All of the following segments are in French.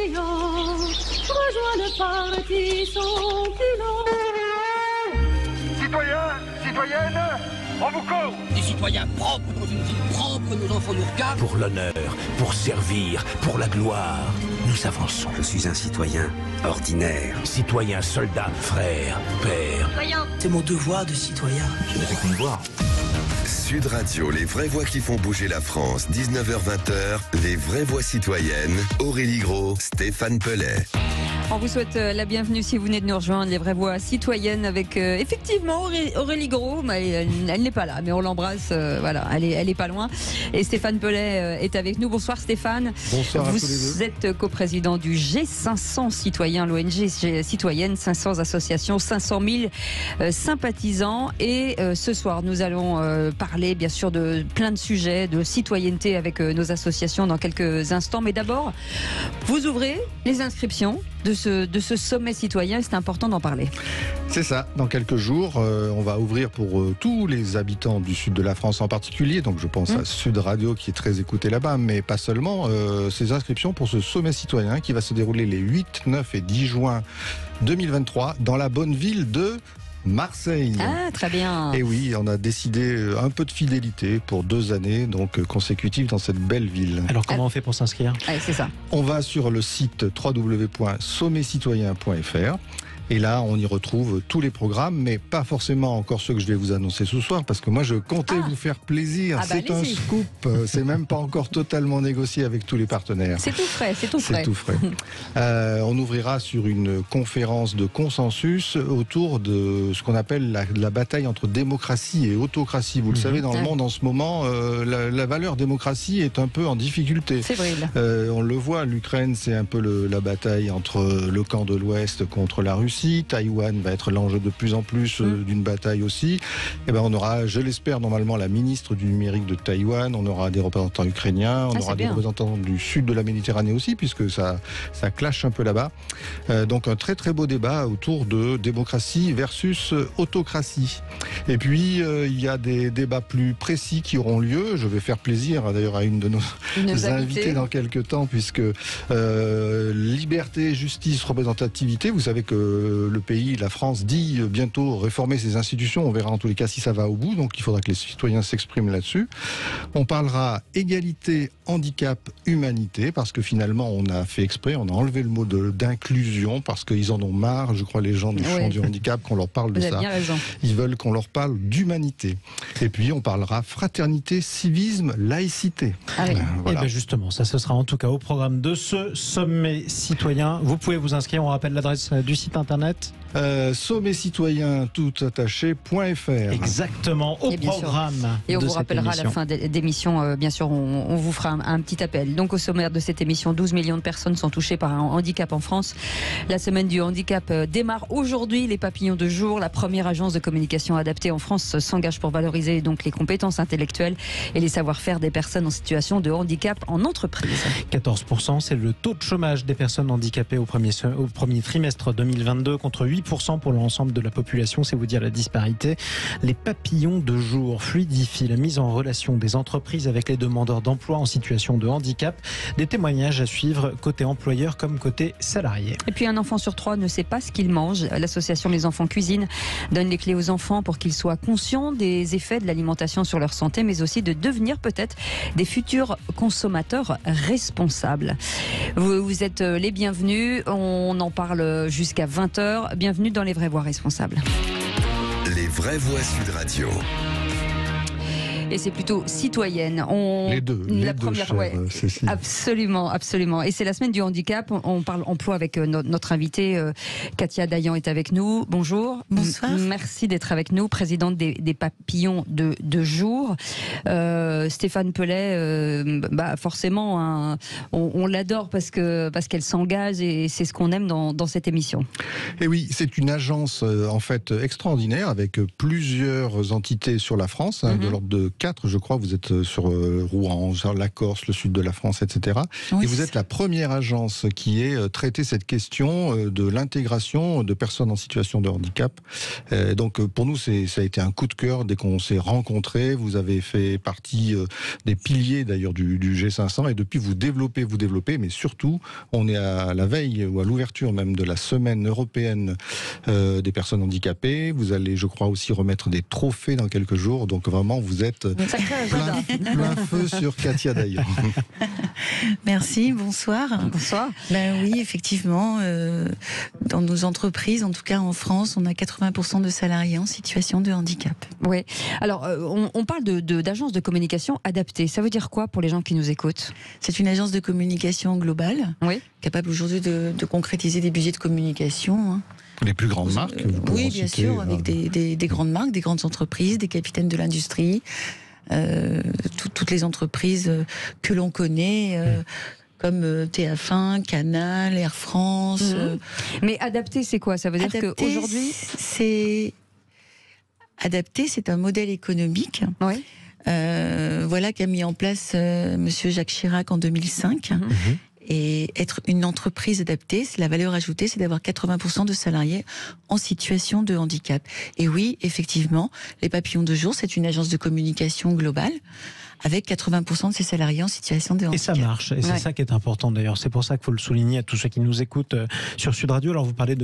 brillant, rejoins le parti sans culot. Citoyens, citoyennes, on vous court. Des citoyens propres dans une ville propre, nos enfants nous regardent. Pour l'honneur, pour servir, pour la gloire, nous avançons. Je suis un citoyen ordinaire. Citoyen, soldat, frère, père. Voyons. C'est mon devoir de citoyen. Je n'avais qu'une voix. Sud Radio, les vraies voix qui font bouger la France, 19h-20h, les vraies voix citoyennes, Aurélie Gros, Stéphane Pellet. On vous souhaite la bienvenue si vous venez de nous rejoindre, les vraies voix citoyennes avec effectivement Aurélie Gros, mais elle n'est pas là, mais on l'embrasse, voilà, elle est pas loin. Et Stéphane Pellet est avec nous. Bonsoir Stéphane. Bonsoir à tous les deux. Vous êtes coprésident du G500 citoyens, l'ONG citoyenne, 500 associations, 500 000 sympathisants. Et ce soir, nous allons parler bien sûr de plein de sujets, de citoyenneté avec nos associations dans quelques instants. Mais d'abord, vous ouvrez les inscriptions de ce sommet citoyen, c'est important d'en parler. C'est ça, dans quelques jours, on va ouvrir pour tous les habitants du sud de la France en particulier, donc je pense à Sud Radio qui est très écouté là-bas, mais pas seulement, ces inscriptions pour ce sommet citoyen qui va se dérouler les 8, 9 et 10 juin 2023 dans la bonne ville de Marseille. Ah, très bien. Et oui, on a décidé un peu de fidélité pour 2 années donc consécutives dans cette belle ville. Alors comment on fait pour s'inscrire ? Allez, c'est ça. On va sur le site www.sommetcitoyen.fr et là on y retrouve tous les programmes, mais pas forcément encore ceux que je vais vous annoncer ce soir, parce que moi je comptais vous faire plaisir. C'est un scoop, c'est même pas encore totalement négocié avec tous les partenaires. C'est tout frais, c'est tout frais. C'est tout frais. On ouvrira sur une conférence de consensus autour de ce qu'on appelle la bataille entre démocratie et autocratie. Vous le savez, dans le monde en ce moment, la valeur démocratie est un peu en difficulté. C'est vrai. On le voit, l'Ukraine, c'est un peu la bataille entre le camp de l'Ouest contre la Russie. Taïwan va être l'enjeu de plus en plus d'une bataille aussi. Et ben on aura, je l'espère, normalement la ministre du numérique de Taïwan, on aura des représentants ukrainiens, on aura des représentants du sud de la Méditerranée aussi, puisque ça clash un peu là-bas. Donc un très très beau débat autour de démocratie versus autocratie. Et puis il y a des débats plus précis qui auront lieu. Je vais faire plaisir d'ailleurs à une de nos invités dans quelques temps, puisque liberté, justice, représentativité, vous savez que le pays, la France, dit bientôt réformer ses institutions. On verra en tous les cas si ça va au bout. Donc il faudra que les citoyens s'expriment là-dessus. On parlera égalité, handicap, humanité, parce que finalement on a fait exprès, on a enlevé le mot d'inclusion, parce qu'ils en ont marre, je crois, les gens du champ du handicap, qu'on leur parle de ça. Bien raison. Ils veulent qu'on leur parle d'humanité. Et puis on parlera fraternité, civisme, laïcité. Ah oui. Voilà. Et bien justement, ça ce sera en tout cas au programme de ce sommet citoyen. Vous pouvez vous inscrire, on rappelle l'adresse du site internet. Sommetcitoyen toutattaché.fr. Exactement, au programme. Et on de vous rappellera à la fin d'émission, bien sûr, on vous fera un petit appel. Donc au sommaire de cette émission, 12 millions de personnes sont touchées par un handicap en France. La semaine du handicap démarre aujourd'hui. Les papillons de jour, la première agence de communication adaptée en France, s'engage pour valoriser donc les compétences intellectuelles et les savoir-faire des personnes en situation de handicap en entreprise. 14%, c'est le taux de chômage des personnes handicapées au premier trimestre 2022 contre 8% pour l'ensemble de la population, c'est vous dire la disparité. Les papillons de jour fluidifient la mise en relation des entreprises avec les demandeurs d'emploi en situation de handicap. Des témoignages à suivre côté employeur comme côté salarié. Et puis un enfant sur 3 ne sait pas ce qu'il mange. L'association Les Enfants Cuisine donne les clés aux enfants pour qu'ils soient conscients des effets de l'alimentation sur leur santé, mais aussi de devenir peut-être des futurs consommateurs responsables. Vous êtes les bienvenus, on en parle jusqu'à 20h. Bienvenue dans les vraies voix responsables. Les vraies voix Sud Radio. Et c'est plutôt citoyenne. Les deux, Cécile. Absolument. Et c'est la semaine du handicap. On parle emploi avec notre invitée Katia Dayan est avec nous. Bonjour. Bonsoir. Merci d'être avec nous, présidente des papillons de jour. Stéphane Pellet, forcément, on l'adore parce qu'elle s'engage et c'est ce qu'on aime dans cette émission. Et oui, c'est une agence en fait extraordinaire avec plusieurs entités sur la France, de l'ordre de 4, je crois. Vous êtes sur Rouen, sur la Corse, le sud de la France, etc. Oui, et vous êtes la première agence qui ait traité cette question de l'intégration de personnes en situation de handicap. Donc pour nous, ça a été un coup de cœur dès qu'on s'est rencontrés. Vous avez fait partie des piliers d'ailleurs du G500 et depuis vous développez, mais surtout on est à la veille ou à l'ouverture même de la semaine européenne des personnes handicapées. Vous allez, je crois, aussi remettre des trophées dans quelques jours. Donc vraiment, vous êtes plein feu sur Katia d'ailleurs. Merci, bonsoir. Bonsoir. Ben oui, effectivement, dans nos entreprises, en tout cas en France, on a 80% de salariés en situation de handicap. Oui. Alors, on parle d'agence de communication adaptée. Ça veut dire quoi pour les gens qui nous écoutent ? C'est une agence de communication globale, capable aujourd'hui de concrétiser des budgets de communication. Hein. Les plus grandes marques, vous pouvez oui, en bien citer, sûr, avec des grandes marques, des grandes entreprises, des capitaines de l'industrie, toutes les entreprises que l'on connaît. Comme TF1, Canal, Air France. Mais adapté, c'est quoi ? Ça veut dire qu'aujourd'hui... Adapté, c'est un modèle économique. Oui. Voilà qu'a mis en place Monsieur Jacques Chirac en 2005. Et être une entreprise adaptée, c'est la valeur ajoutée, c'est d'avoir 80% de salariés en situation de handicap. Et oui, effectivement, les Papillons de Jour, c'est une agence de communication globale avec 80% de ses salariés en situation de handicap. Et ça marche, et c'est ça qui est important d'ailleurs. C'est pour ça qu'il faut le souligner à tous ceux qui nous écoutent sur Sud Radio. Alors on parle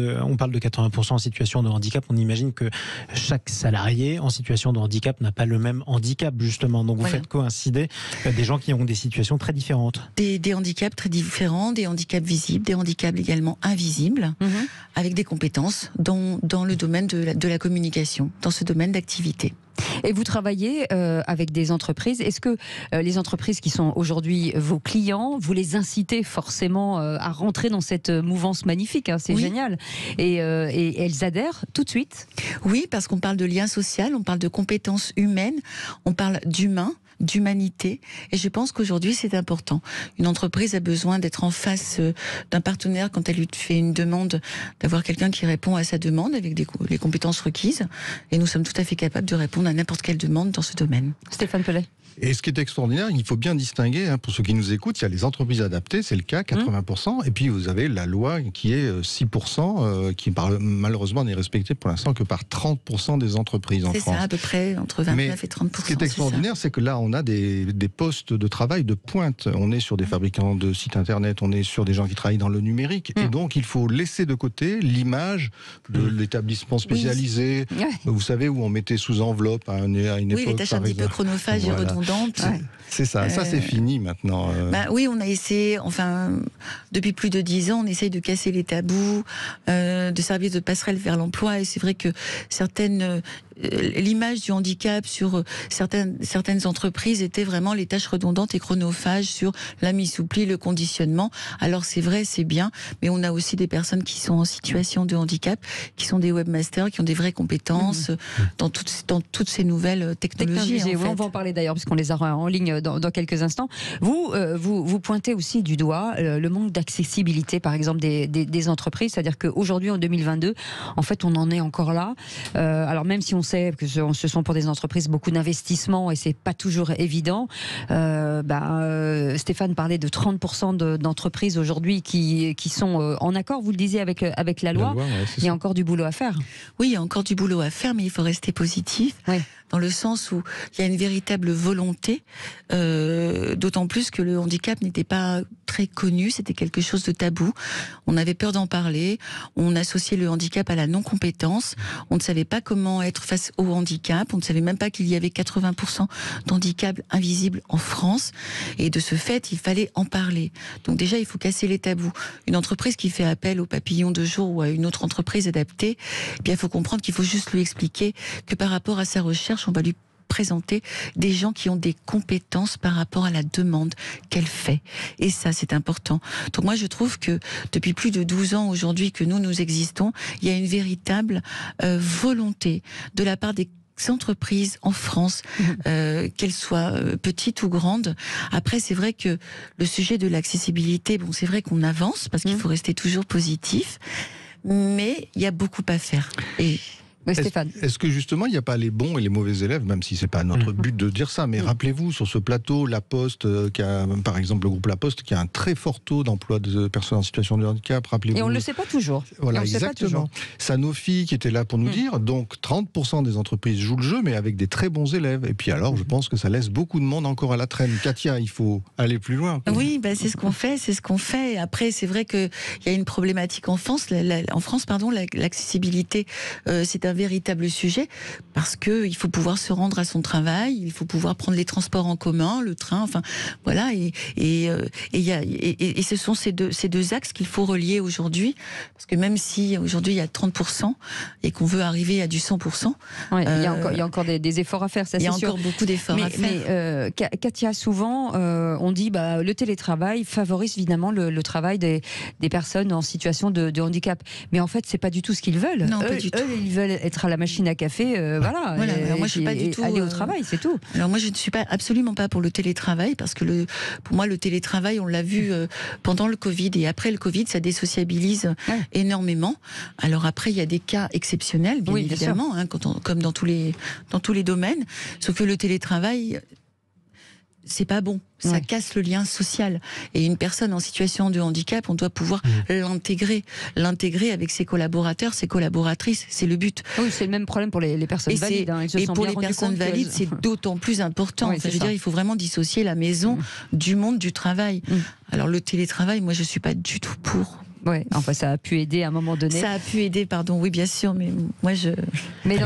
de 80% en situation de handicap. On imagine que chaque salarié en situation de handicap n'a pas le même handicap justement. Donc vous faites coïncider des gens qui ont des situations très différentes. Des handicaps très différents, des handicaps visibles, des handicaps également invisibles, avec des compétences dans le domaine de la communication, dans ce domaine d'activité. Et vous travaillez avec des entreprises. Est-ce que les entreprises qui sont aujourd'hui vos clients, vous les incitez forcément à rentrer dans cette mouvance magnifique, hein, c'est génial. Et elles adhèrent tout de suite ? Oui, parce qu'on parle de lien social, on parle de compétences humaines, on parle d'humain, d'humanité, et je pense qu'aujourd'hui c'est important. Une entreprise a besoin d'être en face d'un partenaire quand elle lui fait une demande, d'avoir quelqu'un qui répond à sa demande avec les compétences requises, et nous sommes tout à fait capables de répondre à n'importe quelle demande dans ce domaine. Stéphane Pellet. Et ce qui est extraordinaire, il faut bien distinguer, pour ceux qui nous écoutent, il y a les entreprises adaptées, c'est le cas, 80%, et puis vous avez la loi qui est 6%, qui malheureusement n'est respectée pour l'instant que par 30% des entreprises en France. C'est ça, à peu près, entre 29 et 30%. Ce qui est extraordinaire, c'est que là, on a des postes de travail de pointe. On est sur des fabricants de sites internet, on est sur des gens qui travaillent dans le numérique, et donc il faut laisser de côté l'image de l'établissement spécialisé, vous savez, où on mettait sous enveloppe à une époque. Oui, les tâches un petit peu chronophages et redondantes. C'est ça, ça c'est fini maintenant. Oui, on a essayé, depuis plus de 10 ans, on essaye de casser les tabous, de servir de passerelle vers l'emploi, et c'est vrai que l'image du handicap sur certaines entreprises était vraiment les tâches redondantes et chronophages sur la mise-oubli, le conditionnement. Alors c'est vrai, c'est bien, mais on a aussi des personnes qui sont en situation de handicap, qui sont des webmasters, qui ont des vraies compétences dans toutes ces nouvelles technologies. Oui, on va en parler d'ailleurs, puisqu'on les aura en ligne dans quelques instants. Vous pointez aussi du doigt le manque d'accessibilité, par exemple, des entreprises, c'est-à-dire qu'aujourd'hui, en 2022, en fait, on en est encore là. Alors même si on sait que ce sont pour des entreprises beaucoup d'investissements et c'est pas toujours évident, Stéphane parlait de 30% d'entreprises aujourd'hui qui sont en accord, vous le disiez, avec la loi. Il y a encore du boulot à faire. Oui, il y a encore du boulot à faire, mais il faut rester positif. Dans le sens où il y a une véritable volonté, d'autant plus que le handicap n'était pas très connu, c'était quelque chose de tabou. On avait peur d'en parler, on associait le handicap à la non-compétence, on ne savait pas comment être face au handicap, on ne savait même pas qu'il y avait 80% d'handicap invisible en France, et de ce fait, il fallait en parler. Donc déjà, il faut casser les tabous. Une entreprise qui fait appel aux Papillons de Jour ou à une autre entreprise adaptée, eh bien, il faut comprendre qu'il faut juste lui expliquer que par rapport à sa recherche, on va lui présenter des gens qui ont des compétences par rapport à la demande qu'elle fait. Et ça, c'est important. Donc moi, je trouve que depuis plus de 12 ans aujourd'hui que nous existons, il y a une véritable volonté de la part des entreprises en France, qu'elles soient petites ou grandes. Après, c'est vrai que le sujet de l'accessibilité, c'est vrai qu'on avance parce qu'il faut rester toujours positif, mais il y a beaucoup à faire. Oui, Stéphane. Est-ce que justement, il n'y a pas les bons et les mauvais élèves, même si c'est pas notre but de dire ça, mais rappelez-vous, sur ce plateau, La Poste, par exemple le groupe La Poste, qui a un très fort taux d'emploi de personnes en situation de handicap, rappelez-vous. Et on ne le sait pas toujours. Voilà, exactement. Sanofi qui était là pour nous dire, donc 30% des entreprises jouent le jeu, mais avec des très bons élèves. Et puis alors, je pense que ça laisse beaucoup de monde encore à la traîne. Katia, il faut aller plus loin. Oui, c'est ce qu'on fait, Et après, c'est vrai qu'il y a une problématique en France, l'accessibilité, c'est un véritable sujet, parce qu'il faut pouvoir se rendre à son travail, il faut pouvoir prendre les transports en commun, le train, enfin, voilà, et ce sont ces deux axes qu'il faut relier aujourd'hui, parce que même si aujourd'hui il y a 30% et qu'on veut arriver à du 100%, il y a encore des efforts à faire, ça c'est sûr. Il y a encore beaucoup d'efforts à faire. Mais Katia, souvent, on dit le télétravail favorise évidemment le travail des personnes en situation de handicap. Mais en fait, c'est pas du tout ce qu'ils veulent. Non, pas du tout. Eux, ils veulent être à la machine à café, Alors moi, je suis pas du tout aller au travail, c'est tout. Alors moi, je ne suis absolument pas pour le télétravail, parce que pour moi, le télétravail, on l'a vu pendant le Covid et après le Covid, ça désociabilise énormément. Alors après, il y a des cas exceptionnels, bien évidemment, comme dans tous les domaines. Sauf que le télétravail, c'est pas bon. Ça casse le lien social. Et une personne en situation de handicap, on doit pouvoir l'intégrer avec ses collaborateurs, ses collaboratrices. C'est le but. Oui, c'est le même problème pour les personnes valides. Et pour les personnes valides, c'est d'autant plus important. Je veux dire, il faut vraiment dissocier la maison du monde du travail. Alors le télétravail, moi, je suis pas du tout pour. Ouais, enfin ça a pu aider à un moment donné. Ça a pu aider, pardon, oui bien sûr, mais moi je... Mais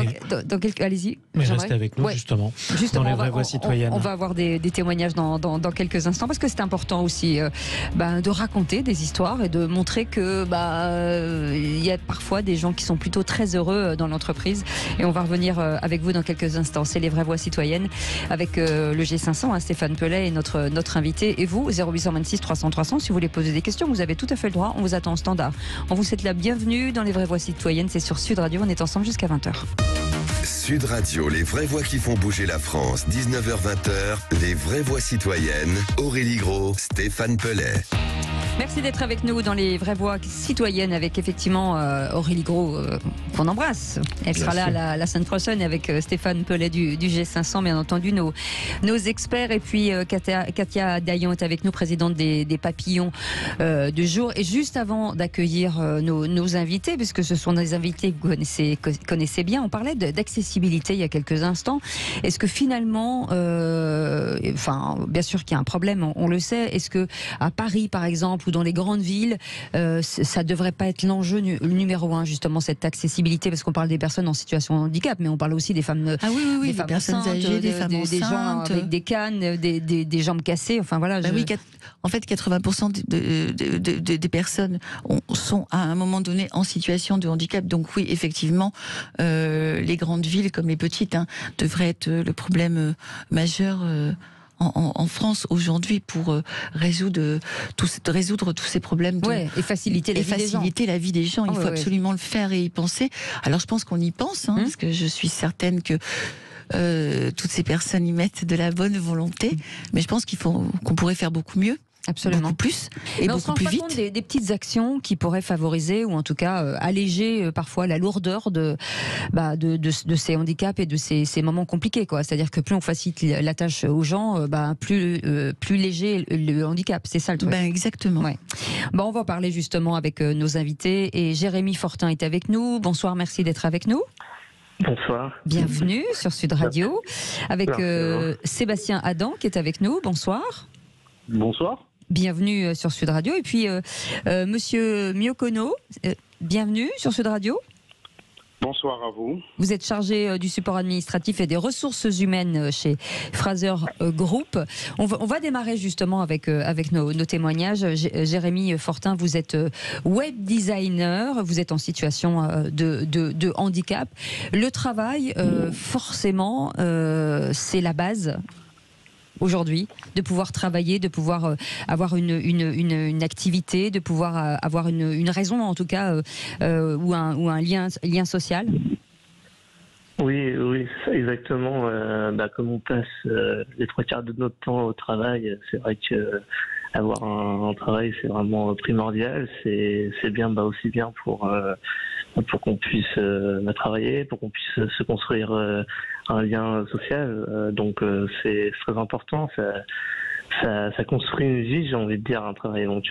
allez-y. Mais restez avec nous justement dans les vraies voix citoyennes. On va avoir des témoignages dans quelques instants, parce que c'est important aussi de raconter des histoires et de montrer que il y a parfois des gens qui sont plutôt très heureux dans l'entreprise, et on va revenir avec vous dans quelques instants. C'est les vraies voix citoyennes avec le G500, Stéphane Pellet est notre invité, et vous 0826 300 300 si vous voulez poser des questions, vous avez tout à fait le droit, on vous attend en standard. On vous souhaite la bienvenue dans les vraies voix citoyennes, c'est sur Sud Radio, on est ensemble jusqu'à 20h. Sud Radio, les vraies voix qui font bouger la France, 19h-20h, les vraies voix citoyennes, Aurélie Gros, Stéphane Pellet. Merci d'être avec nous dans les vraies voix citoyennes avec effectivement Aurélie Gros qu'on embrasse. Elle sera là la semaine prochaine avec Stéphane Pellet du G500, bien entendu nos experts, et puis Katia Daillon est avec nous, présidente des Papillons du jour. Et juste avant d'accueillir nos invités, puisque ce sont des invités que vous connaissez bien, on parlait d'accessibilité il y a quelques instants. Est-ce que finalement, bien sûr qu'il y a un problème, on le sait, est-ce que à Paris par exemple, ou dans les grandes villes, ça devrait pas être l'enjeu numéro 1, justement, cette accessibilité, parce qu'on parle des personnes en situation de handicap, mais on parle aussi des femmes, des femmes personnes enceintes, âgées, des femmes enceintes, des gens avec des cannes, des jambes cassées, enfin voilà. Oui, en fait, 80% des personnes sont à un moment donné en situation de handicap. Donc oui, effectivement, les grandes villes comme les petites devraient être le problème majeur en France aujourd'hui pour résoudre tous ces problèmes et faciliter la vie des gens. Il faut absolument le faire et y penser. Alors je pense qu'on y pense, parce que je suis certaine que toutes ces personnes y mettent de la bonne volonté, mais je pense qu'on pourrait faire beaucoup mieux. Absolument. Beaucoup plus et beaucoup plus vite. On se rend pas compte des petites actions qui pourraient favoriser, ou en tout cas alléger parfois la lourdeur de ces handicaps et de ces moments compliqués, quoi. C'est-à-dire que plus on facilite la tâche aux gens, plus léger le handicap. C'est ça le truc. Exactement. Ouais. On va parler justement avec nos invités, et Jérémy Fortin est avec nous. Bonsoir, merci d'être avec nous. Bonsoir. Bienvenue sur Sud Radio avec Sébastien Adam qui est avec nous. Bonsoir. Bonsoir. Bienvenue sur Sud Radio. Et puis, Monsieur Miokono, bienvenue sur Sud Radio. Bonsoir à vous. Vous êtes chargé du support administratif et des ressources humaines chez Fraser Group. On va démarrer justement avec nos témoignages. Jérémy Fortin, vous êtes web designer, vous êtes en situation de handicap. Le travail, forcément, c'est la base aujourd'hui, de pouvoir travailler, de pouvoir avoir une activité, de pouvoir avoir une raison en tout cas, ou un lien social. Oui, c'est ça, exactement. Comme on passe les 3/4 de notre temps au travail, c'est vrai que avoir un travail, c'est vraiment primordial. C'est bien, aussi bien pour pour qu'on puisse travailler, pour qu'on puisse se construire un lien social. Donc c'est très important. Ça construit une vie, j'ai envie de dire, un travail. Donc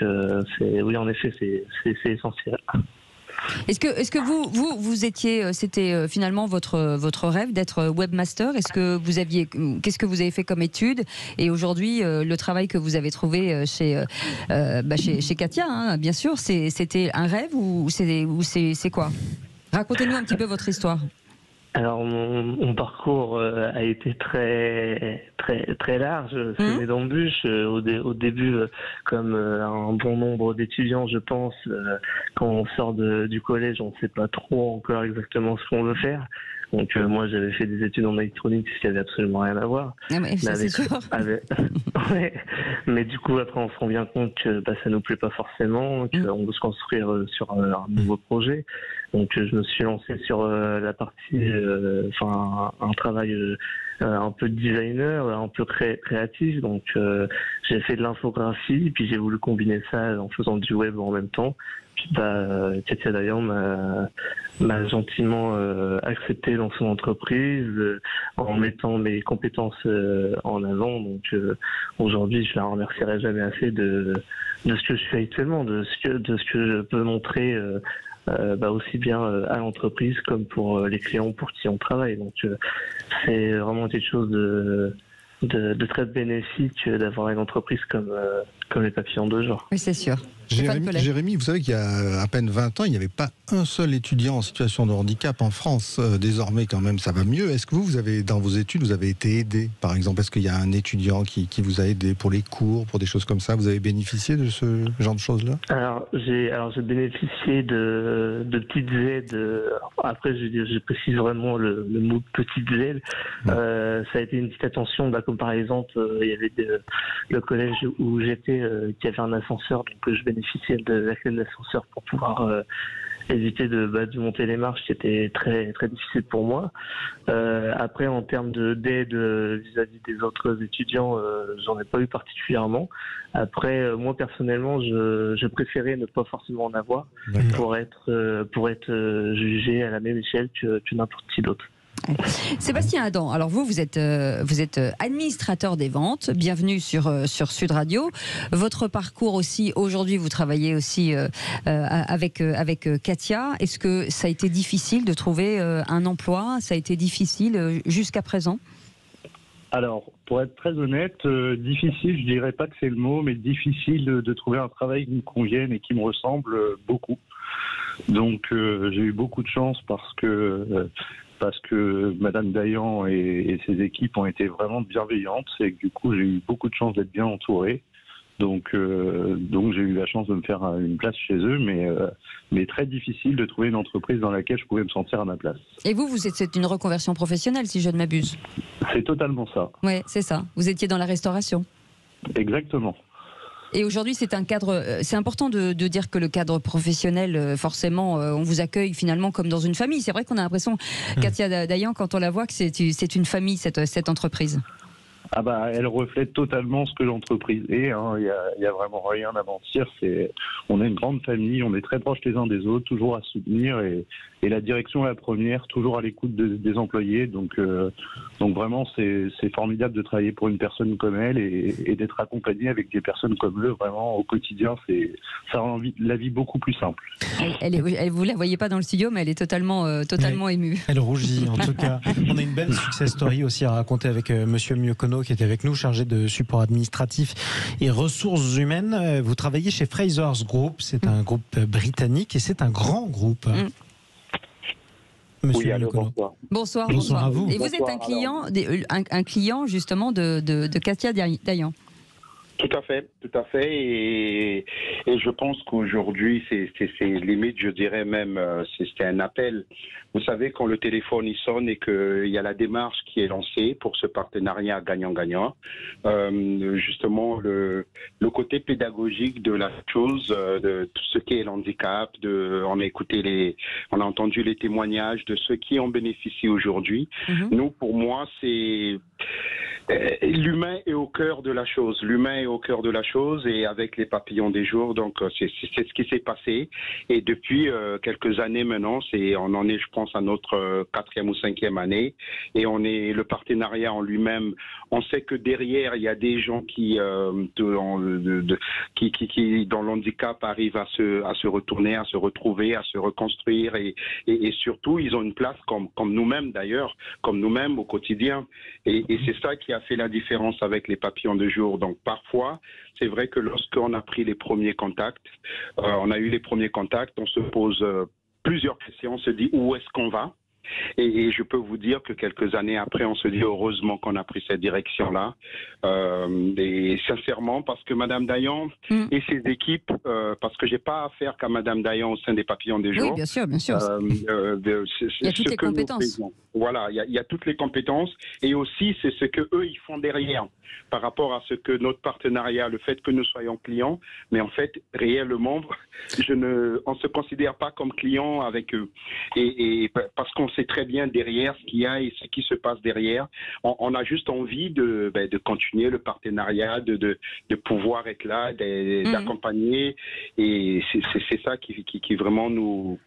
oui, en effet, c'est essentiel. Est-ce que vous étiez, c'était finalement votre rêve d'être webmaster? Qu'est-ce que vous avez fait comme étude? Et aujourd'hui, le travail que vous avez trouvé chez Katia, hein, bien sûr, c'était un rêve ou c'est quoi? Racontez-nous un petit peu votre histoire. Alors mon parcours a été très large, semé d'embûches. Au début, comme un bon nombre d'étudiants, je pense, quand on sort du collège, on ne sait pas trop encore exactement ce qu'on veut faire. Donc moi j'avais fait des études en électronique, ce qui avait absolument rien à voir. Ah mais ça c'est sûr. Ouais. Mais du coup après on se rend bien compte que ça nous plaît pas forcément, qu'on veut se construire sur un nouveau projet. Donc je me suis lancé sur la partie, un travail un peu designer, un peu créatif. Donc j'ai fait de l'infographie, puis j'ai voulu combiner ça en faisant du web en même temps. Puis Katia Dayan m'a gentiment accepté dans son entreprise en mettant mes compétences en avant. Donc aujourd'hui, je la remercierai jamais assez de ce que je fais actuellement, de ce que je peux montrer aussi bien à l'entreprise comme pour les clients pour qui on travaille. Donc c'est vraiment quelque chose de très bénéfique d'avoir une entreprise comme les papillons de genre. Oui, c'est sûr. Jérémy, vous savez qu'il y a à peine 20 ans, il n'y avait pas un seul étudiant en situation de handicap en France. Désormais, quand même, ça va mieux. Est-ce que vous avez, dans vos études, vous avez été aidé? Par exemple, est-ce qu'il y a un étudiant qui vous a aidé pour les cours, pour des choses comme ça? Vous avez bénéficié de ce genre de choses-là? Alors, j'ai bénéficié de petites aides. Après, je précise vraiment le mot petites aides. Ça a été une petite attention. Comme par exemple, il y avait le collège où j'étais qui avait un ascenseur, donc je bénéficiais de la clé de l'ascenseur pour pouvoir éviter de monter les marches, qui était très très difficile pour moi. Après, en termes d'aide vis-à-vis des autres étudiants, j'en ai pas eu particulièrement. Après, moi personnellement, je préférais ne pas forcément en avoir pour être jugé à la même échelle que n'importe qui d'autre. Sébastien Adam, alors vous êtes administrateur des ventes, bienvenue sur Sud Radio. Votre parcours aussi, aujourd'hui vous travaillez aussi avec Katia. Est-ce que ça a été difficile de trouver un emploi? Ça a été difficile jusqu'à présent? Alors, pour être très honnête, difficile, je dirais pas que c'est le mot, mais difficile de trouver un travail qui me convienne et qui me ressemble beaucoup. Donc j'ai eu beaucoup de chance parce que Madame Dayan et ses équipes ont été vraiment bienveillantes et que du coup j'ai eu beaucoup de chance d'être bien entouré. Donc j'ai eu la chance de me faire une place chez eux, mais très difficile de trouver une entreprise dans laquelle je pouvais me sentir à ma place. Et c'est une reconversion professionnelle, si je ne m'abuse? C'est totalement ça. Oui, c'est ça. Vous étiez dans la restauration. Exactement. Et aujourd'hui, c'est un cadre. C'est important de dire que le cadre professionnel, forcément, on vous accueille finalement comme dans une famille. C'est vrai qu'on a l'impression, Katia Dayan, quand on la voit, que c'est une famille, cette entreprise. Ah elle reflète totalement ce que l'entreprise est. Il y a vraiment rien à mentir. On est une grande famille, on est très proches les uns des autres, toujours à soutenir et la direction est la première, toujours à l'écoute des employés. Donc vraiment, c'est formidable de travailler pour une personne comme elle et d'être accompagné avec des personnes comme eux. Vraiment, au quotidien, ça rend la vie beaucoup plus simple. Vous la voyez pas dans le studio, mais elle est totalement émue. Elle rougit, en tout cas. On a une belle success story aussi à raconter avec Monsieur Miokono, qui est avec nous, chargé de support administratif et ressources humaines. Vous travaillez chez Frasers Group, c'est un groupe britannique et c'est un grand groupe. Monsieur Miokono. Bonsoir. Bonsoir à vous. Et vous êtes un client justement de Katia Dayan. Tout à fait. Et je pense qu'aujourd'hui, c'est limite, je dirais même, c'est un appel. Vous savez, quand le téléphone il sonne et qu'il y a la démarche qui est lancée pour ce partenariat gagnant-gagnant, justement, le côté pédagogique de la chose, de tout ce qui est l'handicap, on a entendu les témoignages de ceux qui en bénéficient aujourd'hui. Nous, pour moi, c'est l'humain est au cœur de la chose. L'humain est au cœur de la chose et avec les papillons des jours, donc c'est ce qui s'est passé. Et depuis quelques années maintenant, on en est, je pense, à notre 4e ou 5e année. Et le partenariat en lui-même, on sait que derrière, il y a des gens qui dans l'handicap arrivent à se retourner, à se retrouver, à se reconstruire et surtout, ils ont une place comme nous-mêmes d'ailleurs, comme nous-mêmes au quotidien. Et c'est ça qui a fait la différence avec les papillons de jour. Donc parfois, c'est vrai que lorsqu'on a pris les premiers contacts, on a eu les premiers contacts, on se pose plusieurs questions, on se dit où est-ce qu'on va ? Et je peux vous dire que quelques années après, on se dit heureusement qu'on a pris cette direction-là. Et sincèrement, parce que Madame Dayan et ses équipes, parce que j'ai pas affaire qu'à Madame Dayan au sein des papillons des jours. Oui, bien sûr, bien sûr. Il y a toutes les compétences. Voilà, il y a toutes les compétences et aussi c'est ce que eux ils font derrière par rapport à ce que notre partenariat, le fait que nous soyons clients, mais en fait réellement, on se considère pas comme client avec eux et parce qu'on sait très bien derrière ce qu'il y a et ce qui se passe derrière. On a juste envie de continuer le partenariat, de pouvoir être là, d'accompagner et c'est ça qui vraiment nous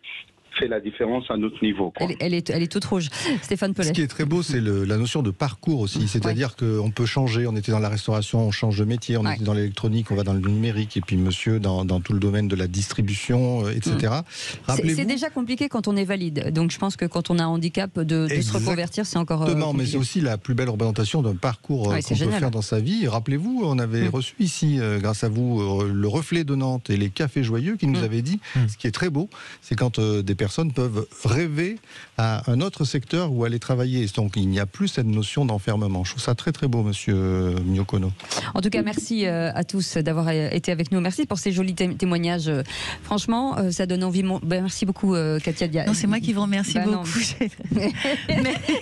fait la différence à notre niveau. Elle est toute rouge. Stéphane Pellet. Ce qui est très beau, c'est la notion de parcours aussi. C'est-à-dire qu'on peut changer. On était dans la restauration, on change de métier. On était dans l'électronique, on va dans le numérique. Et puis monsieur, dans tout le domaine de la distribution, etc. C'est déjà compliqué quand on est valide. Donc je pense que quand on a un handicap, de se reconvertir, c'est encore compliqué. Mais c'est aussi la plus belle représentation d'un parcours qu'on peut faire dans sa vie. Rappelez-vous, on avait reçu ici, grâce à vous, le Reflet de Nantes et les Cafés Joyeux qui nous avaient dit, ce qui est très beau, c'est quand des personnes peuvent rêver à un autre secteur où aller travailler. Donc il n'y a plus cette notion d'enfermement. Je trouve ça très très beau, monsieur Miokono. En tout cas, merci à tous d'avoir été avec nous. Merci pour ces jolis témoignages. Franchement, ça donne envie. Merci beaucoup, Katia Dia. Non, c'est moi qui vous remercie beaucoup.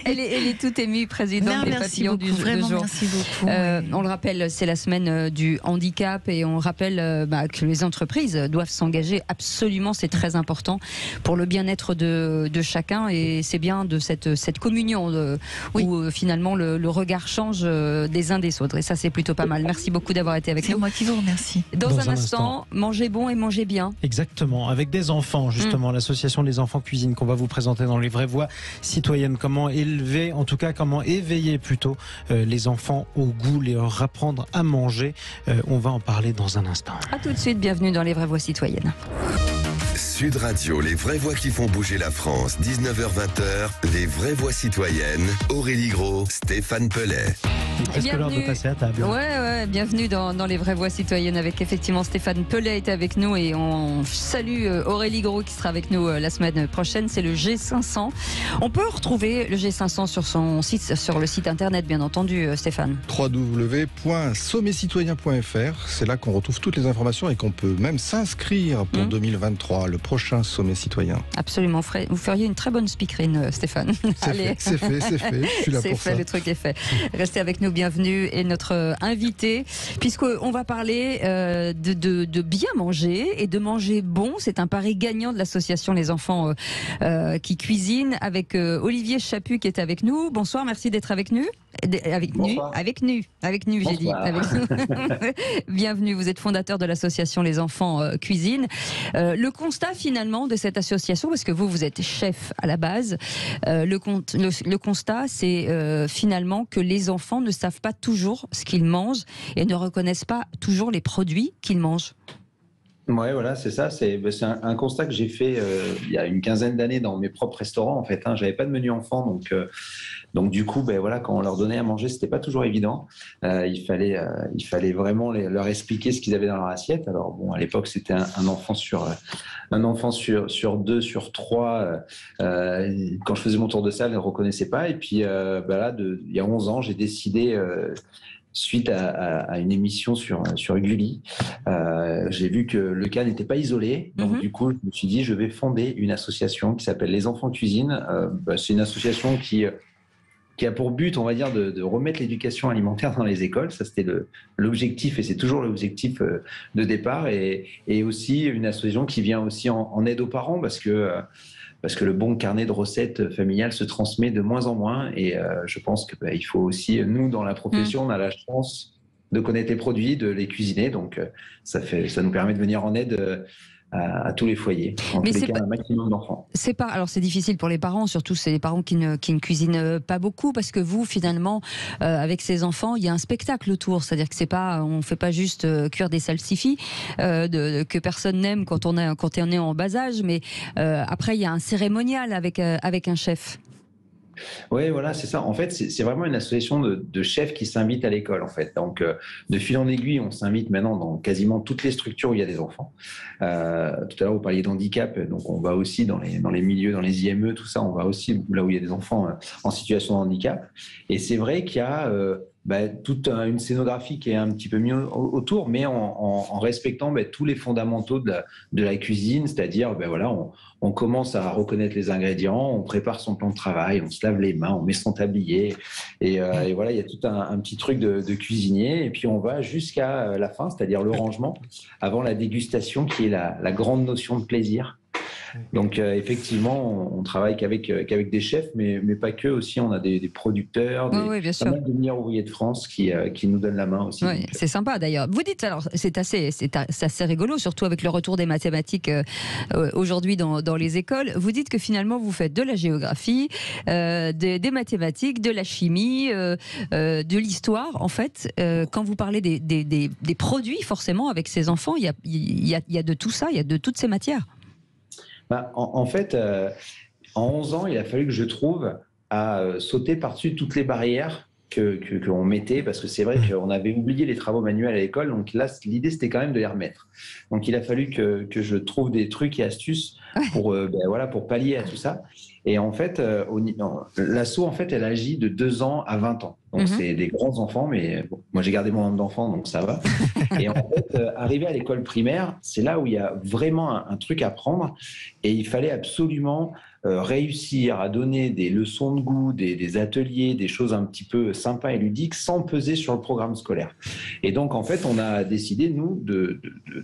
Elle est toute émue, présidente des papillons du vraiment, jour. Merci beaucoup. On le rappelle, c'est la semaine du handicap et on rappelle que les entreprises doivent s'engager absolument. C'est très important pour le bien-être de chacun et c'est bien de cette communion où finalement le regard change des uns des autres et ça c'est plutôt pas mal. Merci beaucoup d'avoir été avec nous. C'est moi qui vous remercie. Dans un instant, mangez bon et mangez bien. Exactement, avec des enfants justement, l'association des enfants cuisine qu'on va vous présenter dans les vraies voix citoyennes. Comment élever, en tout cas comment éveiller plutôt les enfants au goût, leur apprendre à manger. On va en parler dans un instant. A tout de suite, bienvenue dans les vraies voix citoyennes. Sud Radio, les vraies voix qui font bouger la France, 19h-20h, les vraies voix citoyennes, Aurélie Gros, Stéphane Pellet. C'est presque l'heure de passer à table. Ouais, bienvenue dans les vraies voix citoyennes avec effectivement Stéphane Pellet est avec nous et on salue Aurélie Gros qui sera avec nous la semaine prochaine. C'est le G500. On peut retrouver le G500 sur son site, sur le site internet bien entendu, Stéphane. www.sommetcitoyen.fr. C'est là qu'on retrouve toutes les informations et qu'on peut même s'inscrire pour 2023, le prochain sommet citoyen. Absolument. Vous feriez une très bonne speakerine, Stéphane. C'est fait. Je suis là pour ça. Le truc est fait. Restez avec nous, bienvenue. Et notre invité, puisqu'on va parler de bien manger et de manger bon. C'est un pari gagnant de l'association Les Enfants qui cuisinent avec Olivier Chaput qui est avec nous. Bonsoir, merci d'être avec nous. Avec nous, j'ai dit. Avec nous. Bienvenue, vous êtes fondateur de l'association Les Enfants cuisinent. Le constat finalement de cette association, parce que vous êtes chef à la base, le constat c'est finalement que les enfants ne savent pas toujours ce qu'ils mangent et ne reconnaissent pas toujours les produits qu'ils mangent. Ouais, voilà, c'est ça. C'est un constat que j'ai fait il y a une quinzaine d'années dans mes propres restaurants. En fait, j'avais pas de menu enfant, donc du coup, voilà, quand on leur donnait à manger, c'était pas toujours évident. Il fallait vraiment leur expliquer ce qu'ils avaient dans leur assiette. Alors bon, à l'époque, c'était un enfant sur deux, sur trois. Quand je faisais mon tour de salle, ils ne reconnaissaient pas. Et puis là, il y a 11 ans, j'ai décidé. Suite à une émission sur Gulli, j'ai vu que le cas n'était pas isolé. Donc, du coup, je me suis dit, je vais fonder une association qui s'appelle Les Enfants Cuisine. C'est une association qui qui a pour but, on va dire, de remettre l'éducation alimentaire dans les écoles. Ça, c'était l'objectif, et c'est toujours l'objectif de départ. Et aussi une association qui vient aussi en aide aux parents, parce que le bon carnet de recettes familiales se transmet de moins en moins. Et je pense qu'il faut aussi, nous, dans la profession, on a la chance de connaître les produits, de les cuisiner. Donc, ça nous permet de venir en aide à tous les foyers, tous les cas, un maximum d'enfants. Alors c'est difficile pour les parents, surtout c'est les parents qui ne cuisinent pas beaucoup, parce que vous, finalement, avec ces enfants, il y a un spectacle autour. C'est-à-dire que on fait pas juste cuire des salsifis que personne n'aime quand on est en bas âge, mais après il y a un cérémonial avec un chef. Oui, voilà, c'est ça. En fait, c'est vraiment une association de chefs qui s'invitent à l'école, en fait. Donc, de fil en aiguille, on s'invite maintenant dans quasiment toutes les structures où il y a des enfants. Tout à l'heure, vous parliez d'handicap, donc on va aussi dans les milieux, dans les IME, tout ça, on va aussi là où il y a des enfants en situation de handicap. Et c'est vrai qu'il y a toute une scénographie qui est un petit peu mise autour, mais en respectant tous les fondamentaux de la cuisine, c'est-à-dire on commence à reconnaître les ingrédients, on prépare son plan de travail, on se lave les mains, on met son tablier, et voilà, il y a tout un petit truc de cuisinier, et puis on va jusqu'à la fin, c'est-à-dire le rangement, avant la dégustation, qui est la grande notion de plaisir. Donc effectivement, on travaille qu'avec des chefs, mais pas que. Aussi, on a des producteurs, pas mal de meilleurs ouvriers de France qui nous donnent la main aussi. Oui, c'est sympa d'ailleurs. Vous dites, alors c'est assez rigolo, surtout avec le retour des mathématiques aujourd'hui dans les écoles. Vous dites que finalement vous faites de la géographie, des mathématiques, de la chimie, de l'histoire. En fait, quand vous parlez des produits, forcément avec ces enfants, il y a de tout ça, il y a de toutes ces matières. En fait, en 11 ans, il a fallu que je trouve à sauter par-dessus toutes les barrières qu'on mettait, parce que c'est vrai qu'on avait oublié les travaux manuels à l'école, donc là, l'idée, c'était quand même de les remettre. Donc, il a fallu que je trouve des trucs et astuces pour pallier à tout ça. Et en fait, l'asso, en fait, elle agit de 2 ans à 20 ans. Donc, c'est des grands enfants, mais bon, moi, j'ai gardé mon nombre d'enfants, donc ça va. Et en fait, arrivé à l'école primaire, c'est là où il y a vraiment un truc à prendre. Et il fallait absolument réussir à donner des leçons de goût, des ateliers, des choses un petit peu sympas et ludiques, sans peser sur le programme scolaire. Et donc, en fait, on a décidé, nous, de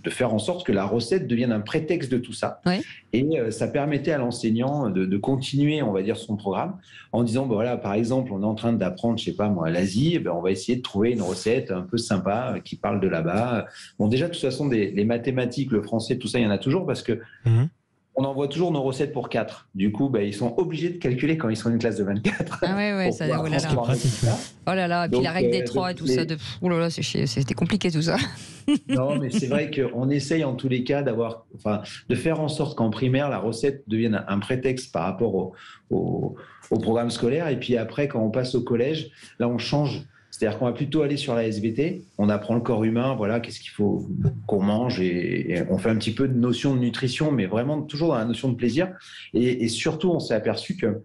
faire en sorte que la recette devienne un prétexte de tout ça. Ouais. Et ça permettait à l'enseignant de continuer, on va dire, son programme en disant, voilà, par exemple, on est en train d'apprendre, je sais pas moi, l'Asie, on va essayer de trouver une recette un peu sympa qui parle de là-bas. Bon, déjà, de toute façon, les mathématiques, le français, tout ça, il y en a toujours, parce que on envoie toujours nos recettes pour 4. Du coup, ils sont obligés de calculer quand ils sont une classe de 24. Ah ouais, ça, oh là là. Oh là là, et puis donc, la règle des 3 et tout ça. Oh là là, c'était compliqué tout ça. Non, mais c'est vrai qu'on essaye en tous les cas de faire en sorte qu'en primaire, la recette devienne un prétexte par rapport au programme scolaire. Et puis après, quand on passe au collège, là, on change. C'est-à-dire qu'on va plutôt aller sur la SVT, on apprend le corps humain, voilà, qu'est-ce qu'il faut qu'on mange, et on fait un petit peu de notion de nutrition, mais vraiment toujours dans la notion de plaisir. Et surtout, on s'est aperçu que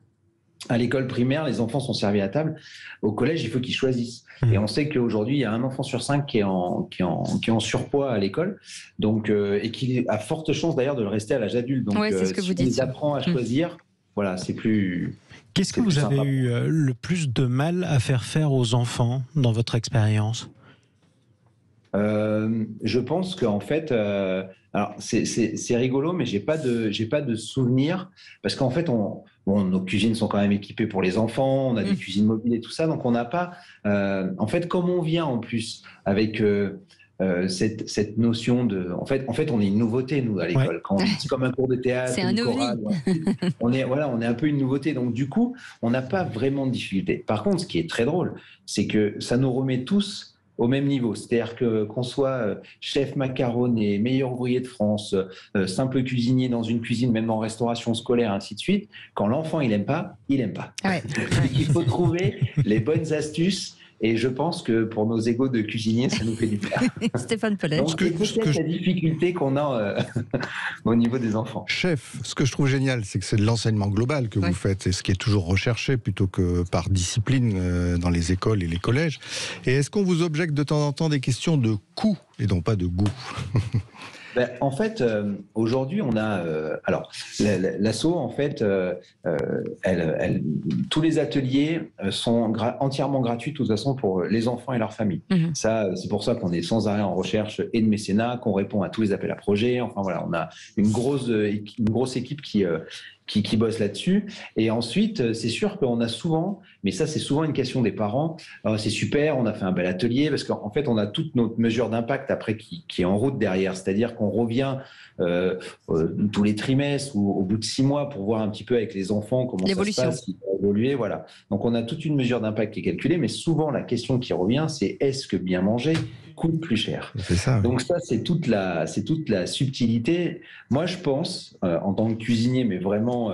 à l'école primaire, les enfants sont servis à table. Au collège, il faut qu'ils choisissent. Et on sait qu'aujourd'hui, il y a 1 enfant sur 5 qui est en surpoids à l'école, donc, et qui a forte chance d'ailleurs de le rester à l'âge adulte. Donc, c'est ce que vous dites. Ils apprennent à choisir. Voilà, c'est plus... Qu'est-ce que vous avez eu le plus de mal à faire aux enfants dans votre expérience ? Je pense qu'en fait, alors c'est rigolo, mais j'ai pas de souvenir, parce qu'en fait, nos cuisines sont quand même équipées pour les enfants, on a des cuisines mobiles et tout ça, donc on n'a pas, en fait, comme on vient en plus avec cette notion de, en fait, on est une nouveauté, nous, à l'école. Quand c'est comme un cours de théâtre, c'est un chorale, on est un peu une nouveauté. Donc, du coup, on n'a pas vraiment de difficulté. Par contre, ce qui est très drôle, c'est que ça nous remet tous au même niveau. C'est-à-dire qu'on soit chef macaronné, meilleur ouvrier de France, simple cuisinier dans une cuisine, même en restauration scolaire, ainsi de suite. Quand l'enfant, il aime pas, il aime pas. Ouais. Il faut trouver les bonnes astuces. Et je pense que pour nos égos de cuisiniers, ça nous fait du bien. Stéphane Pellet. Donc, c'est peut-être la difficulté qu'on a au niveau des enfants. Chef, ce que je trouve génial, c'est que c'est de l'enseignement global que vous faites, et ce qui est toujours recherché plutôt que par discipline dans les écoles et les collèges. Et est-ce qu'on vous objecte de temps en temps des questions de coût et non pas de goût ? En fait, aujourd'hui, on a alors l'asso, en fait, tous les ateliers sont entièrement gratuits de toute façon pour les enfants et leurs familles. Ça, c'est pour ça qu'on est sans arrêt en recherche et de mécénat, qu'on répond à tous les appels à projets. Enfin voilà, on a une grosse équipe qui bosse là-dessus. Et ensuite, c'est sûr qu'on a souvent, mais ça c'est souvent une question des parents, c'est super, on a fait un bel atelier, parce qu'en fait on a toute notre mesure d'impact après qui est en route derrière, c'est-à-dire qu'on revient tous les trimestres ou au bout de 6 mois pour voir un petit peu avec les enfants comment ça se passe, qui va évoluer, voilà. Donc on a toute une mesure d'impact qui est calculée, mais souvent la question qui revient, c'est est-ce que bien manger coûte plus cher. C'est ça. Donc ça, c'est toute la subtilité. Moi, je pense, en tant que cuisinier, mais vraiment,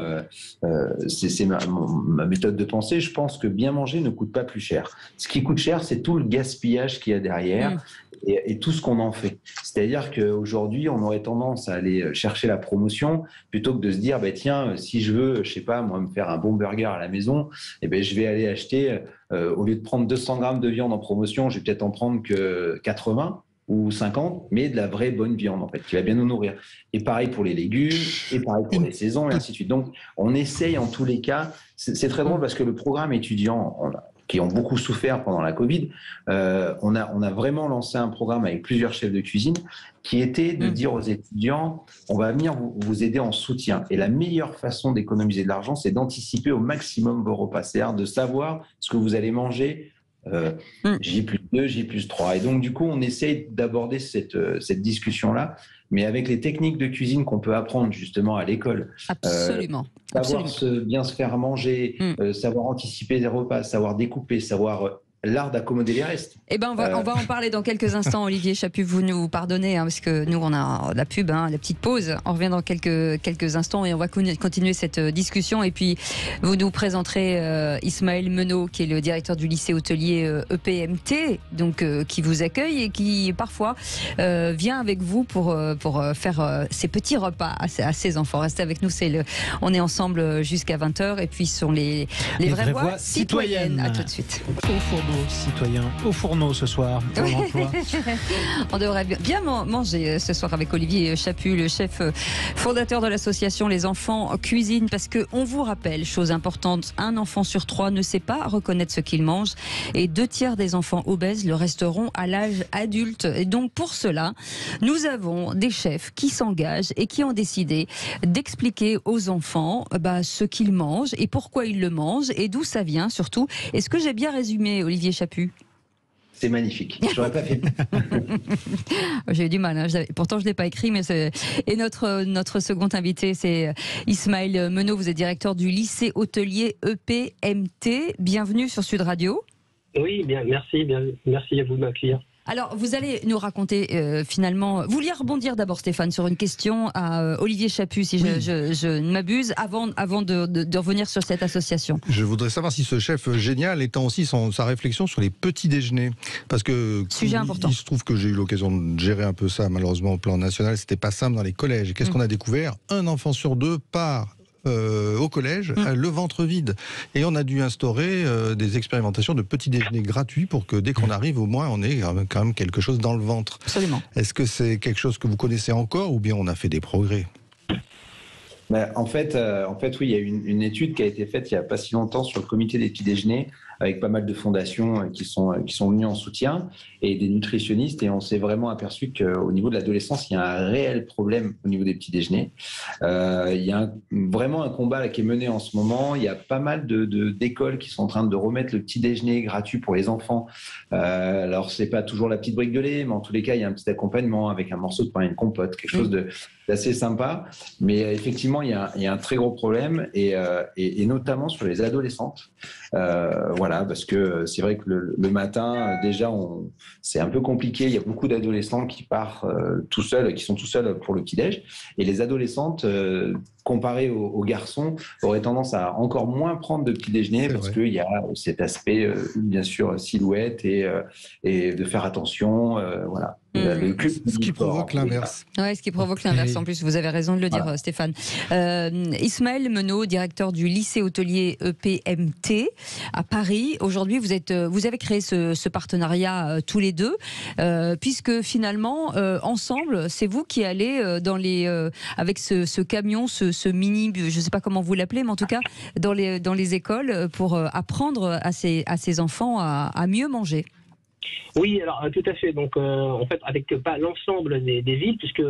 c'est ma méthode de pensée, je pense que bien manger ne coûte pas plus cher. Ce qui coûte cher, c'est tout le gaspillage qu'il y a derrière et tout ce qu'on en fait. C'est-à-dire qu'aujourd'hui, on aurait tendance à aller chercher la promotion plutôt que de se dire, tiens, si je veux, je sais pas, moi, me faire un bon burger à la maison, je vais aller acheter, au lieu de prendre 200 grammes de viande en promotion, je vais peut-être en prendre que 80 ou 50, mais de la vraie bonne viande, en fait, qui va bien nous nourrir. Et pareil pour les légumes, et pareil pour les saisons, et ainsi de suite. Donc, on essaye en tous les cas. C'est très drôle parce que le programme étudiant, qui ont beaucoup souffert pendant la Covid, on a vraiment lancé un programme avec plusieurs chefs de cuisine qui était de dire aux étudiants, on va venir vous aider en soutien. Et la meilleure façon d'économiser de l'argent, c'est d'anticiper au maximum vos repas, c'est-à-dire de savoir ce que vous allez manger J+2, J+3. Et donc, du coup, on essaye d'aborder cette discussion-là, mais avec les techniques de cuisine qu'on peut apprendre justement à l'école. Absolument. Savoir bien se faire manger, savoir anticiper les repas, savoir découper, savoir l'art d'accommoder les restes. On va en parler dans quelques instants. Olivier Chaput, vous nous pardonnez, parce que nous, on a la pub, la petite pause. On revient dans quelques instants et on va continuer cette discussion. Et puis, vous nous présenterez Ismaël Menot, qui est le directeur du lycée hôtelier EPMT, donc, qui vous accueille et qui, parfois, vient avec vous pour faire ses petits repas à ses enfants. Restez avec nous, on est ensemble jusqu'à 20h. Et puis, ce sont les vraies voix citoyennes. À tout de suite. Citoyens au fourneau ce soir pour l'emploi. On devrait bien manger ce soir avec Olivier Chaput, le chef fondateur de l'association Les Enfants Cuisine, parce que on vous rappelle, chose importante, 1 enfant sur 3 ne sait pas reconnaître ce qu'il mange et 2/3 des enfants obèses le resteront à l'âge adulte. Et donc pour cela, nous avons des chefs qui s'engagent et qui ont décidé d'expliquer aux enfants ce qu'ils mangent et pourquoi ils le mangent et d'où ça vient surtout. Est-ce que j'ai bien résumé, Olivier Chaput? C'est magnifique. J'aurais pas fait. J'ai eu du mal. Pourtant, je l'ai pas écrit. Et notre second invité, c'est Ismaël Menot. Vous êtes directeur du lycée hôtelier EPMT. Bienvenue sur Sud Radio. Oui, bien, merci à vous de m'accueillir. Alors, vous allez nous raconter finalement... Vous vouliez rebondir d'abord, Stéphane, sur une question à Olivier Chaput, si je ne m'abuse, avant de revenir sur cette association. Je voudrais savoir si ce chef génial étend aussi sa réflexion sur les petits déjeuners. Parce que sujet important. Il se trouve que j'ai eu l'occasion de gérer un peu ça, malheureusement, au plan national. C'était pas simple dans les collèges. Et qu'est-ce qu'on a découvert? 1 enfant sur 2 part au collège, le ventre vide. Et on a dû instaurer des expérimentations de petits déjeuners gratuits pour que dès qu'on arrive, au moins, on ait quand même quelque chose dans le ventre. Absolument. Est-ce que c'est quelque chose que vous connaissez encore ou bien on a fait des progrès? En fait, oui, il y a une étude qui a été faite il n'y a pas si longtemps sur le comité des petits déjeuners, avec pas mal de fondations qui sont venues en soutien et des nutritionnistes, et on s'est vraiment aperçu qu'au niveau de l'adolescence, il y a un réel problème au niveau des petits déjeuners. Il y a vraiment un combat là, qui est mené en ce moment. Il y a pas mal d'écoles qui sont en train de remettre le petit déjeuner gratuit pour les enfants. Alors, c'est pas toujours la petite brique de lait, mais en tous les cas, il y a un petit accompagnement avec un morceau de pain et une compote, quelque chose d'assez sympa. Mais effectivement, il y a un très gros problème, et notamment sur les adolescentes. Voilà, parce que c'est vrai que le matin, déjà, c'est un peu compliqué. Il y a beaucoup d'adolescents qui partent qui sont tout seuls pour le petit-déj. Et les adolescentes, comparées aux garçons, auraient tendance à encore moins prendre de petit-déjeuner parce qu'il y a cet aspect, bien sûr, silhouette et de faire attention. Voilà. Ce qui provoque l'inverse. Oui, ce qui provoque l'inverse. En plus, vous avez raison de le dire, Stéphane. Ismaël Menot, directeur du lycée hôtelier EPMT à Paris. Aujourd'hui, vous avez créé ce partenariat tous les deux, puisque finalement, ensemble, c'est vous qui allez avec ce camion, ce mini, je ne sais pas comment vous l'appelez, mais en tout cas, dans les écoles pour apprendre à ces enfants à mieux manger. Oui, alors tout à fait. Donc, en fait, avec pas l'ensemble des villes, puisque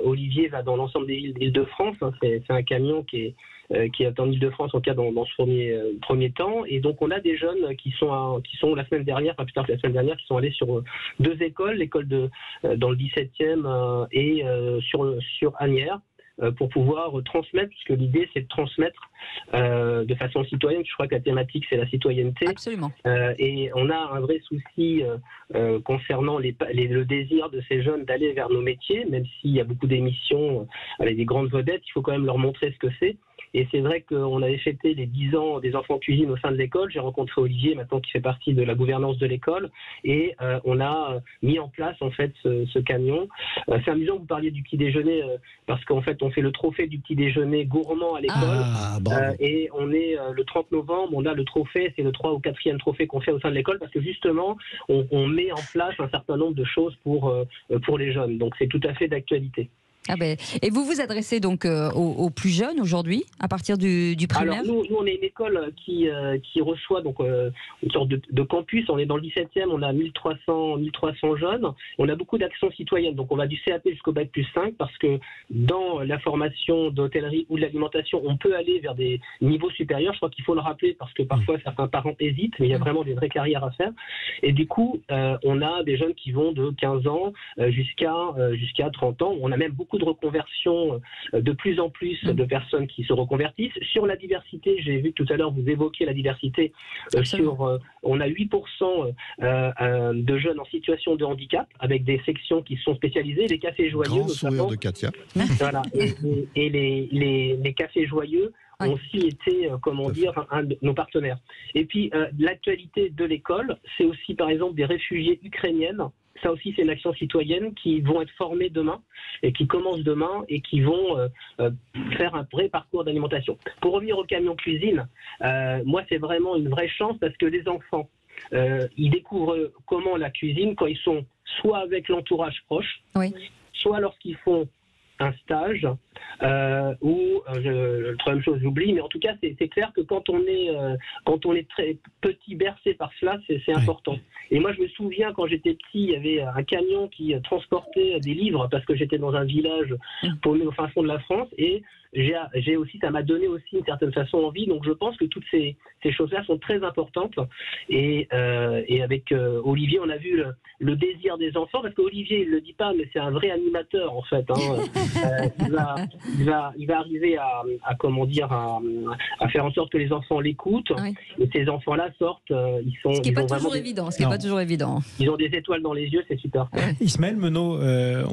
Olivier va dans l'ensemble des villes d'Île-de-France. Hein, c'est un camion qui est en Île-de-France, en tout cas dans ce premier temps. Et donc, on a des jeunes qui sont la semaine dernière, enfin plus tard que la semaine dernière, qui sont allés sur 2 écoles, l'école dans le 17e et sur Asnières, pour pouvoir transmettre, puisque l'idée c'est de transmettre de façon citoyenne. Je crois que la thématique c'est la citoyenneté. Absolument. Et on a un vrai souci concernant le désir de ces jeunes d'aller vers nos métiers, même s'il y a beaucoup d'émissions avec des grandes vedettes, il faut quand même leur montrer ce que c'est. Et c'est vrai qu'on avait fêté les 10 ans des enfants cuisine au sein de l'école. J'ai rencontré Olivier, maintenant qui fait partie de la gouvernance de l'école, et on a mis en place en fait ce camion. C'est amusant que vous parliez du petit déjeuner, parce qu'en fait on fait le trophée du petit déjeuner gourmand à l'école, et on est le 30 novembre, on a le trophée, c'est le 3 ou 4e trophée qu'on fait au sein de l'école, parce que justement on met en place un certain nombre de choses pour les jeunes. Donc c'est tout à fait d'actualité. Et vous vous adressez donc aux plus jeunes aujourd'hui, à partir du primaire? Alors nous on est une école qui reçoit donc une sorte de campus. On est dans le 17e, on a 1300 jeunes. On a beaucoup d'actions citoyennes, donc on va du CAP jusqu'au bac plus 5, parce que dans la formation d'hôtellerie ou de l'alimentation, on peut aller vers des niveaux supérieurs. Je crois qu'il faut le rappeler, parce que parfois certains parents hésitent, mais il y a vraiment des vraies carrières à faire. Et du coup, on a des jeunes qui vont de 15 ans jusqu'à 30 ans. On a même beaucoup de reconversion, de plus en plus de personnes qui se reconvertissent. Sur la diversité, j'ai vu que tout à l'heure vous évoquiez la diversité, on a 8% de jeunes en situation de handicap, avec des sections qui sont spécialisées, les cafés joyeux Grand sourire de Katia. Voilà, et les cafés joyeux ont aussi été, un de nos partenaires. Et puis, l'actualité de l'école, c'est aussi, par exemple, des réfugiés ukrainiennes. Ça aussi, c'est une action citoyenne qui vont être formées demain et qui commencent demain et qui vont faire un vrai parcours d'alimentation. Pour revenir au camion cuisine, moi, c'est vraiment une vraie chance, parce que les enfants, ils découvrent comment la cuisine quand ils sont soit avec l'entourage proche, soit lorsqu'ils font un stage, ou la troisième chose j'oublie, mais en tout cas c'est clair que quand on est très petit, bercé par cela, c'est important. Et moi je me souviens, quand j'étais petit, il y avait un camion qui transportait des livres, parce que j'étais dans un village paumé au fin fond de la France, et ça m'a donné aussi une certaine façon envie. Donc je pense que toutes ces choses-là sont très importantes. Et avec Olivier, on a vu le désir des enfants, parce qu'Olivier, il le dit pas, mais c'est un vrai animateur en fait. Il va arriver à faire en sorte que les enfants l'écoutent. Et ces enfants-là sortent, ce qui n'est pas toujours évident. Ils ont des étoiles dans les yeux, c'est super. Ismaël Menot,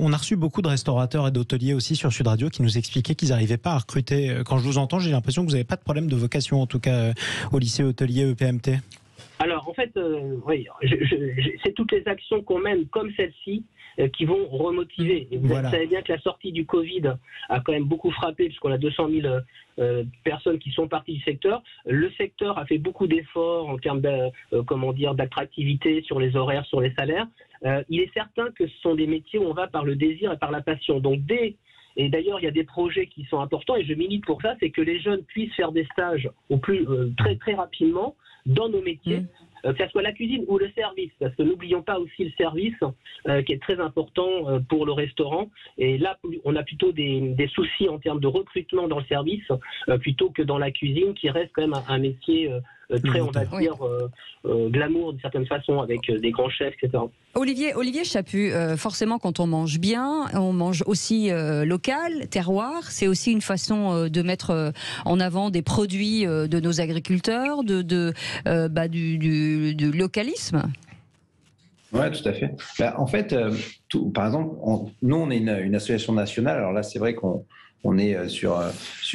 on a reçu beaucoup de restaurateurs et d'hôteliers aussi sur Sud Radio qui nous expliquaient qu'ils n'arrivaient pas à recruter. Quand je vous entends, j'ai l'impression que vous n'avez pas de problème de vocation, en tout cas au lycée hôtelier EPMT. Alors en fait, oui, c'est toutes les actions qu'on mène comme celle-ci qui vont remotiver. Et vous savez bien que la sortie du Covid a quand même beaucoup frappé, puisqu'on a 200 000 personnes qui sont parties du secteur. Le secteur a fait beaucoup d'efforts en termes d'attractivité sur les horaires, sur les salaires. Il est certain que ce sont des métiers où on va par le désir et par la passion. Donc et d'ailleurs, il y a des projets qui sont importants, et je milite pour ça, c'est que les jeunes puissent faire des stages très très rapidement dans nos métiers, que ce soit la cuisine ou le service, parce que n'oublions pas aussi le service qui est très important pour le restaurant. Et là, on a plutôt des soucis en termes de recrutement dans le service plutôt que dans la cuisine, qui reste quand même un métier très, on va dire, glamour d'une certaine façon, avec des grands chefs, etc. Olivier Chaput, forcément, quand on mange bien, on mange aussi local, terroir. C'est aussi une façon de mettre en avant des produits de nos agriculteurs, du localisme. Oui, tout à fait. En fait, par exemple, nous, on est une association nationale. Alors là, c'est vrai qu'on on est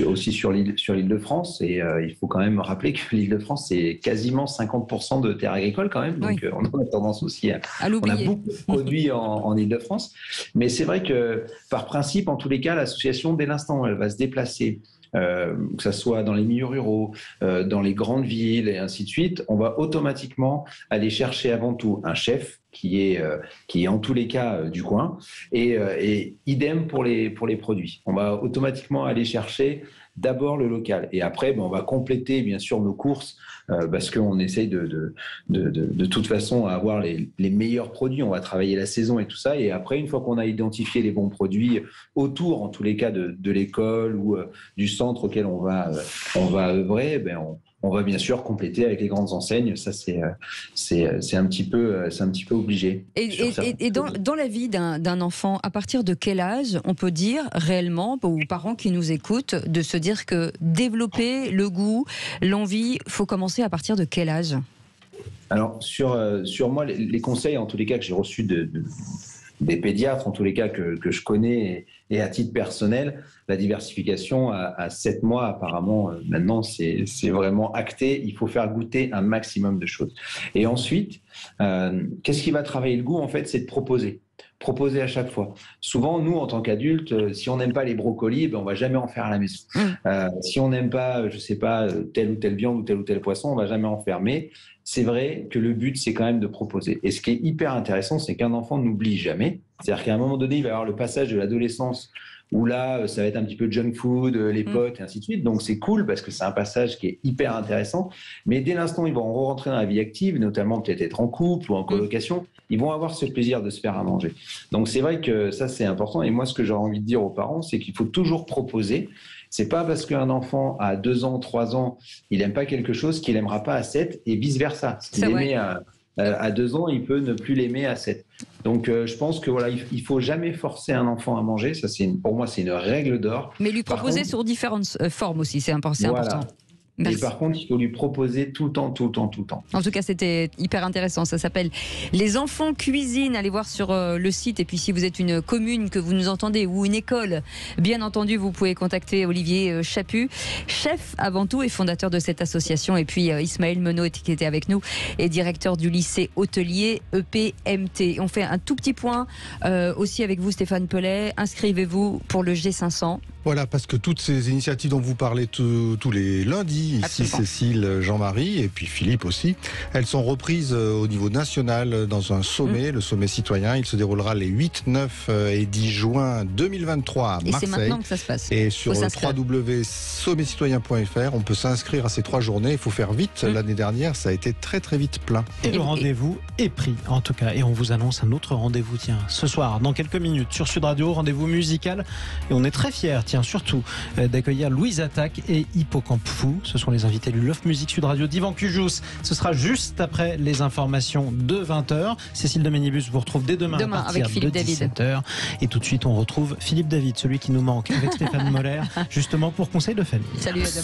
aussi sur l'Île-de-France, et il faut quand même rappeler que l'Île-de-France, c'est quasiment 50% de terres agricoles quand même, donc on a tendance aussi à l'oublier. On a beaucoup de produits en Île-de-France, mais c'est vrai que par principe, en tous les cas, l'association, dès l'instant où elle va se déplacer, que ce soit dans les milieux ruraux, dans les grandes villes et ainsi de suite, on va automatiquement aller chercher avant tout un chef qui est en tous les cas du coin, et idem pour les produits. On va automatiquement aller chercher d'abord le local, et après on va compléter bien sûr nos courses parce qu'on essaye de toute façon à avoir les meilleurs produits. On va travailler la saison et tout ça, et après, une fois qu'on a identifié les bons produits autour, en tous les cas de l'école ou du centre auquel on va œuvrer, on va bien sûr compléter avec les grandes enseignes. Ça, c'est un petit peu obligé. Et dans la vie d'un enfant, à partir de quel âge on peut dire réellement, aux parents qui nous écoutent, de se dire que développer le goût, l'envie, faut commencer à partir de quel âge? Alors, sur moi, les conseils, en tous les cas, que j'ai reçus des pédiatres, en tous les cas que je connais, et à titre personnel, la diversification à 7 mois, apparemment, maintenant, c'est vraiment acté. Il faut faire goûter un maximum de choses. Et ensuite, qu'est-ce qui va travailler le goût, en fait? C'est de proposer à chaque fois. Souvent, nous, en tant qu'adultes, si on n'aime pas les brocolis, on va jamais en faire à la maison. Si on n'aime pas, je sais pas, telle ou telle viande ou tel poisson, on va jamais en faire. Mais c'est vrai que le but, c'est quand même de proposer. Et ce qui est hyper intéressant, c'est qu'un enfant n'oublie jamais. C'est-à-dire qu'à un moment donné, il va y avoir le passage de l'adolescence où là, ça va être un petit peu junk food, les potes, et ainsi de suite. Donc, c'est cool parce que c'est un passage qui est hyper intéressant. Mais dès l'instant où ils vont rentrer dans la vie active, notamment peut-être être en couple ou en colocation, ils vont avoir ce plaisir de se faire à manger. Donc, c'est vrai que ça, c'est important. Et moi, ce que j'aurais envie de dire aux parents, c'est qu'il faut toujours proposer. C'est pas parce qu'un enfant à 2 ans, 3 ans, il n'aime pas quelque chose qu'il n'aimera pas à 7, et vice-versa. Ce qu'il aimait à 2 ans, il peut ne plus l'aimer à 7. Donc, je pense que voilà, il faut jamais forcer un enfant à manger. Ça, pour moi, c'est une règle d'or. Mais lui proposer sur différentes formes aussi, c'est important. Merci. Et par contre, il faut lui proposer tout le temps. En tout cas, c'était hyper intéressant. Ça s'appelle Les Enfants Cuisinent. Allez voir sur le site. Et puis, si vous êtes une commune que vous nous entendez ou une école, bien entendu, vous pouvez contacter Olivier Chaput, chef avant tout et fondateur de cette association. Et puis, Ismaël Menot qui était avec nous et directeur du lycée hôtelier EPMT. On fait un tout petit point aussi avec vous, Stéphane Pellet. Inscrivez-vous pour le G500. Voilà, parce que toutes ces initiatives dont vous parlez tous les lundis, ici Absolument. Cécile, Jean-Marie et puis Philippe aussi, elles sont reprises au niveau national dans un sommet, le sommet citoyen. Il se déroulera les 8, 9 et 10 juin 2023 à Marseille. Et c'est maintenant que ça se passe. Et sur www.sommetcitoyen.fr, on peut s'inscrire à ces 3 journées. Il faut faire vite. L'année dernière, ça a été très très vite plein. Et le rendez-vous est pris, en tout cas. Et on vous annonce un autre rendez-vous, ce soir, dans quelques minutes, sur Sud Radio, rendez-vous musical. Et on est très fiers, surtout d'accueillir Louise Attaque et Hippocampe Fou. Ce sont les invités du Love Music Sud Radio d'Yvan Cujous. Ce sera juste après les informations de 20h. Cécile de Ménibus vous retrouve dès demain à partir avec Philippe de 17h. Et tout de suite, on retrouve Philippe David, celui qui nous manque, avec Stéphane Moller, justement pour Conseil de famille. Salut, à demain.